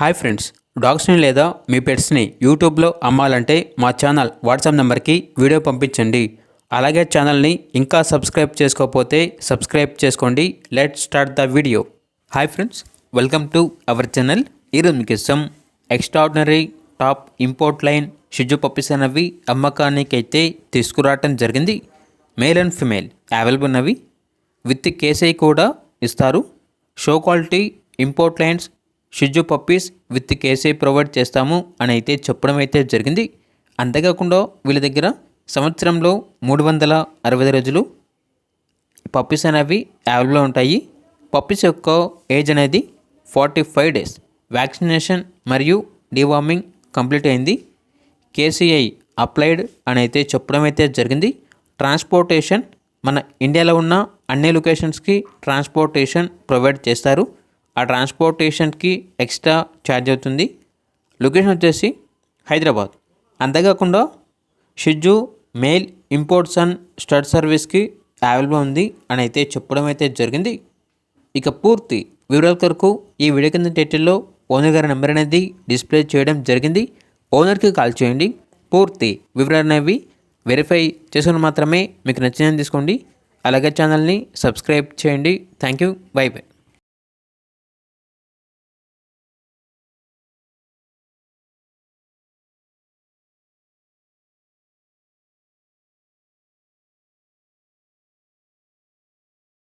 Hi friends, డాగ్స్ని లేదా మీ పెట్స్ని యూట్యూబ్లో అమ్మాలంటే మా ఛానల్ వాట్సాప్ నెంబర్కి వీడియో పంపించండి. అలాగే ఛానల్ని ఇంకా సబ్స్క్రైబ్ చేసుకోకపోతే సబ్స్క్రైబ్ చేసుకోండి. Let's start the video. Hi friends, welcome to our channel. ఈరోజు మీకు ఇష్టం ఎక్స్ట్రాడినరీ టాప్ ఇంపోర్ట్ లైన్ షిజు పప్పీస్ అనేవి అమ్మకానికి అయితే తీసుకురావటం జరిగింది. మేల్ అండ్ ఫిమేల్ అవైలబుల్ ఉన్నవి. విత్ కేసీ కూడా ఇస్తారు. షో క్వాలిటీ ఇంపోర్ట్ లైన్స్ షిజు పప్పీస్ విత్ కేసీ ప్రొవైడ్ చేస్తాము అని అయితే చెప్పడం అయితే జరిగింది. అంతేకాకుండా వీళ్ళ దగ్గర సంవత్సరంలో 365 రోజులు పప్పీస్ అనేవి అవైలబుల్లో ఉంటాయి. పప్పీస్ యొక్క ఏజ్ అనేది 45 డేస్. వ్యాక్సినేషన్ మరియు డివార్మింగ్ కంప్లీట్ అయింది. కేసీఐ అప్లైడ్ అని అయితే చెప్పడం అయితే జరిగింది. ట్రాన్స్పోర్టేషన్ మన ఇండియాలో ఉన్న అన్ని లొకేషన్స్కి ట్రాన్స్పోర్టేషన్ ప్రొవైడ్ చేస్తారు. ఆ ట్రాన్స్పోర్టేషన్కి ఎక్స్ట్రా ఛార్జ్ అవుతుంది. లొకేషన్ వచ్చేసి హైదరాబాద్. అంతేకాకుండా షిజు మెయిల్ ఇంపోర్ట్స్ అండ్ స్టడ్ సర్వీస్కి అవైలబుల్ ఉంది అని అయితే చెప్పడం అయితే జరిగింది. ఇక పూర్తి వివరాల కొరకు ఈ వీడియో కింద టైటిల్లో ఓనర్ గారి నెంబర్ అనేది డిస్ప్లే చేయడం జరిగింది. ఓనర్కి కాల్ చేయండి. పూర్తి వివరాలు అనేవి వెరిఫై చేసుకుని మాత్రమే మీకు నచ్చిందని తీసుకోండి. అలాగే ఛానల్ని సబ్స్క్రైబ్ చేయండి. Thank you. By by.